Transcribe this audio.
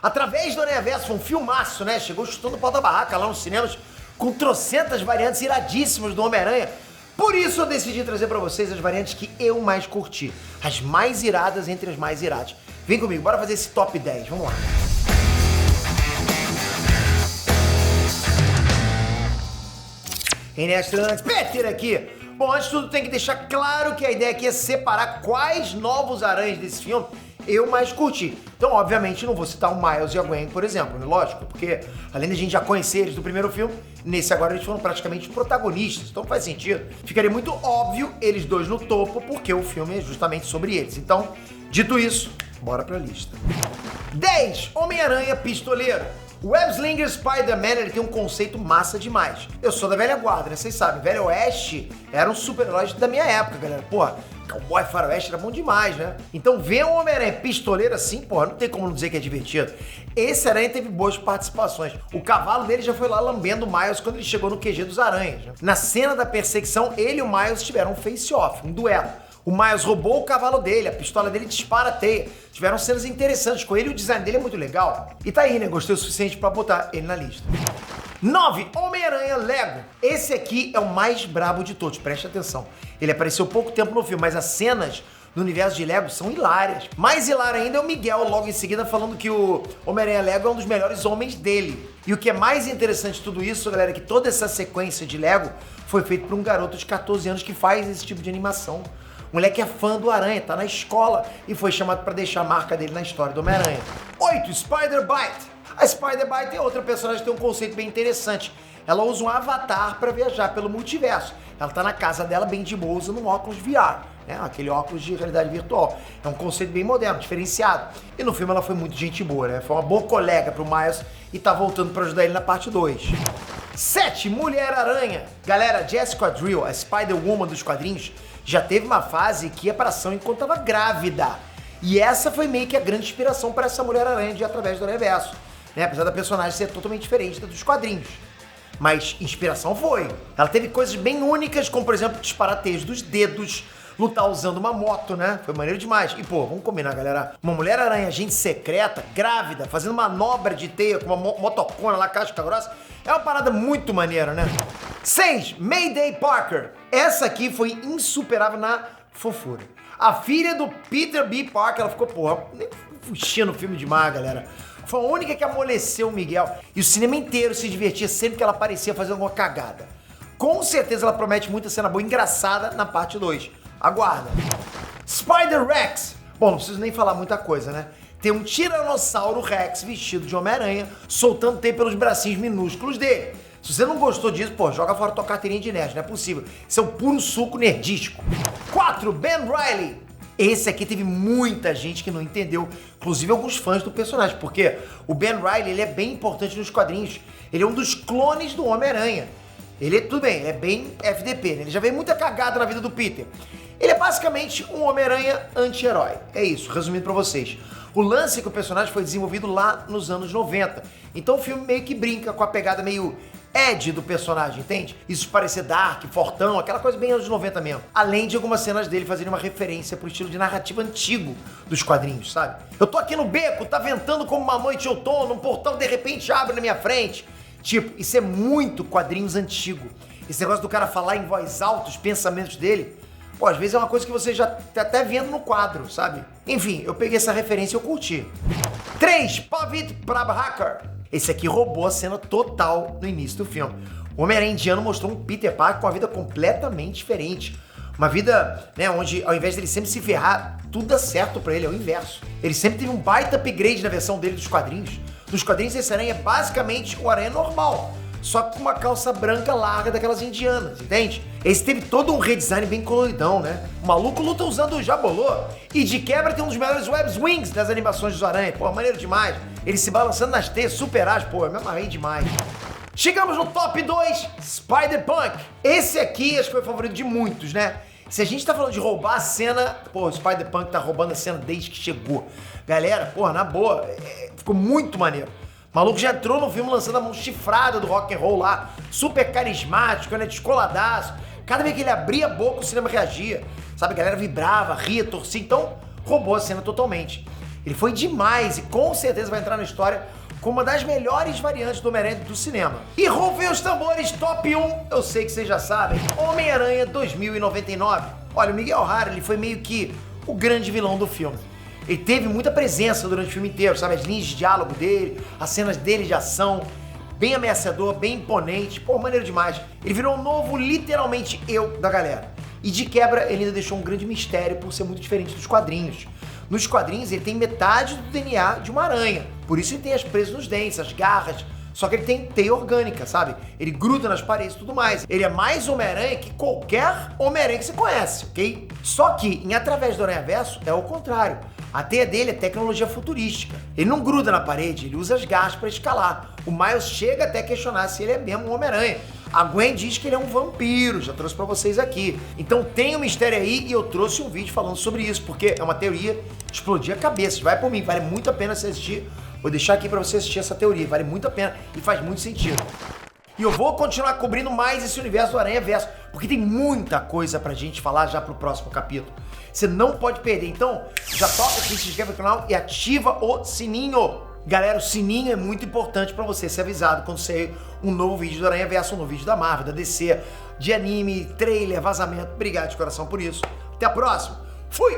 Através do Aranhaverso, foi um filmaço, né? Chegou chutando o pau da barraca lá nos cinemas, com trocentas variantes iradíssimas do Homem-Aranha. Por isso eu decidi trazer pra vocês as variantes que eu mais curti. As mais iradas entre as mais iradas. Vem comigo, bora fazer esse top 10, vamos lá. Estreantes, Peter aqui. Bom, antes de tudo tem que deixar claro que a ideia aqui é separar quais novos aranhas desse filme eu mais curti. Então, obviamente, não vou citar o Miles e a Gwen, por exemplo, né? Lógico, porque além de a gente já conhecer eles do primeiro filme, nesse agora eles foram praticamente protagonistas, então faz sentido. Ficaria muito óbvio eles dois no topo, porque o filme é justamente sobre eles. Então, dito isso, bora pra lista. 10. Homem-Aranha Pistoleiro. O Web-Slinger Spider-Man, ele tem um conceito massa demais. Eu sou da velha guarda, né? Vocês sabem, Velho Oeste era um super-herói da minha época, galera. Porra, Cowboy Faroeste era bom demais, né? Então ver um Homem-Aranha pistoleiro assim, porra, não tem como não dizer que é divertido. Esse aranha teve boas participações. O cavalo dele já foi lá lambendo o Miles quando ele chegou no QG dos aranhas, né? Na cena da perseguição, ele e o Miles tiveram um face-off, um duelo. O Miles roubou o cavalo dele, a pistola dele dispara a teia. Tiveram cenas interessantes com ele e o design dele é muito legal. E tá aí, né? Gostei o suficiente pra botar ele na lista. 9. Homem-Aranha Lego. Esse aqui é o mais brabo de todos, preste atenção. Ele apareceu pouco tempo no filme, mas as cenas no universo de Lego são hilárias. Mais hilário ainda é o Miguel, logo em seguida, falando que o Homem-Aranha Lego é um dos melhores homens dele. E o que é mais interessante de tudo isso, galera, é que toda essa sequência de Lego foi feita por um garoto de 14 anos que faz esse tipo de animação. O moleque é fã do Aranha, tá na escola e foi chamado pra deixar a marca dele na história do Homem-Aranha. 8. Spider-Bite. A Spider-Bite é outra personagem que tem um conceito bem interessante. Ela usa um avatar pra viajar pelo multiverso. Ela tá na casa dela bem de boa usando um óculos VR, né? Aquele óculos de realidade virtual. É um conceito bem moderno, diferenciado. E no filme ela foi muito gente boa, né? Foi uma boa colega pro Miles e tá voltando pra ajudar ele na parte 2. 7. Mulher-Aranha. Galera, Jessica Drill, a Spider-Woman dos quadrinhos, já teve uma fase que ia pra ação enquanto estava grávida. E essa foi meio que a grande inspiração para essa Mulher-Aranha de Através do Aranhaverso, né? Apesar da personagem ser totalmente diferente da dos quadrinhos. Mas inspiração foi. Ela teve coisas bem únicas, como por exemplo, disparar teias dos dedos, lutar usando uma moto, né? Foi maneiro demais. E pô, vamos combinar, galera. Uma Mulher-Aranha, agente secreta, grávida, fazendo manobra de teia com uma motocona lá, casca grossa, é uma parada muito maneira, né? 6. Mayday Parker. Essa aqui foi insuperável na fofura. A filha do Peter B. Parker, ela ficou, porra, nem fuxindo o filme demais, galera. Foi a única que amoleceu o Miguel. E o cinema inteiro se divertia sempre que ela aparecia fazendo alguma cagada. Com certeza ela promete muita cena boa e engraçada na parte 2. Aguarda. Spider-Rex. Bom, não preciso nem falar muita coisa, né? Tem um Tiranossauro Rex vestido de Homem-Aranha, soltando teia pelos bracinhos minúsculos dele. Se você não gostou disso, pô, joga fora tua carteirinha de nerd, não é possível. Isso é um puro suco nerdístico. 4. Ben Reilly. Esse aqui teve muita gente que não entendeu, inclusive alguns fãs do personagem, porque o Ben Reilly, ele é bem importante nos quadrinhos. Ele é um dos clones do Homem-Aranha. Ele, tudo bem, ele é bem FDP, né? Ele já veio muita cagada na vida do Peter. Ele é basicamente um Homem-Aranha anti-herói. É isso, resumindo pra vocês. O lance é que o personagem foi desenvolvido lá nos anos 90. Então o filme meio que brinca com a pegada meio Ed do personagem, entende? Isso de parecer dark, fortão, aquela coisa bem anos 90 mesmo. Além de algumas cenas dele fazerem uma referência pro estilo de narrativa antigo dos quadrinhos, sabe? Eu tô aqui no beco, tá ventando como uma noite de outono, um portão de repente abre na minha frente. Tipo, isso é muito quadrinhos antigo. Esse negócio do cara falar em voz alta os pensamentos dele, pô, às vezes é uma coisa que você já tá até vendo no quadro, sabe? Enfim, eu peguei essa referência e eu curti. 3. Pavit Prabhakar. Esse aqui roubou a cena total no início do filme. O Homem-Aranha indiano mostrou um Peter Parker com uma vida completamente diferente. Uma vida, né, onde ao invés dele sempre se ferrar, tudo dá certo pra ele, é o inverso. Ele sempre teve um baita upgrade na versão dele dos quadrinhos. Nos quadrinhos, esse aranha é basicamente o aranha normal, só que com uma calça branca larga daquelas indianas, entende? Esse teve todo um redesign bem coloridão, né? O maluco luta usando o jabolô e de quebra tem um dos melhores web swings das animações dos aranha. Pô, maneiro demais. Ele se balançando nas teias, super ágil, pô, eu me amarrei demais. Chegamos no top 2, Spider-Punk. Esse aqui acho que foi o favorito de muitos, né? Se a gente tá falando de roubar a cena, pô, o Spider-Punk tá roubando a cena desde que chegou. Galera, porra, na boa, ficou muito maneiro. O maluco já entrou no filme lançando a mão chifrada do rock and roll lá, super carismático, né, descoladaço. Cada vez que ele abria a boca, o cinema reagia. Sabe, a galera vibrava, ria, torcia, então roubou a cena totalmente. Ele foi demais e com certeza vai entrar na história como uma das melhores variantes do Homem-Aranha do cinema. E rufem os tambores, top 1, eu sei que vocês já sabem, Homem-Aranha 2099. Olha, o Miguel O'Hara, ele foi meio que o grande vilão do filme. Ele teve muita presença durante o filme inteiro, sabe? As linhas de diálogo dele, as cenas dele de ação, bem ameaçador, bem imponente, pô, maneiro demais. Ele virou um novo, literalmente, eu da galera. E de quebra, ele ainda deixou um grande mistério por ser muito diferente dos quadrinhos. Nos quadrinhos, ele tem metade do DNA de uma aranha. Por isso ele tem as presas nos dentes, as garras. Só que ele tem teia orgânica, sabe? Ele gruda nas paredes e tudo mais. Ele é mais Homem-Aranha que qualquer Homem-Aranha que você conhece, ok? Só que, em Através do Aranhaverso, é o contrário. A teia dele é tecnologia futurística. Ele não gruda na parede, ele usa as garras para escalar. O Miles chega até a questionar se ele é mesmo um Homem-Aranha. A Gwen diz que ele é um vampiro, já trouxe pra vocês aqui. Então tem um mistério aí e eu trouxe um vídeo falando sobre isso, porque é uma teoria de explodir a cabeça. Vai por mim, vale muito a pena você assistir. Vou deixar aqui pra você assistir essa teoria, vale muito a pena e faz muito sentido. E eu vou continuar cobrindo mais esse universo do Aranhaverso, porque tem muita coisa pra gente falar já pro próximo capítulo. Você não pode perder, então já toca aqui, se inscreve no canal e ativa o sininho. Galera, o sininho é muito importante pra você ser avisado quando sair um novo vídeo do Aranhaverso, um novo vídeo da Marvel, da DC, de anime, trailer, vazamento. Obrigado de coração por isso. Até a próxima. Fui!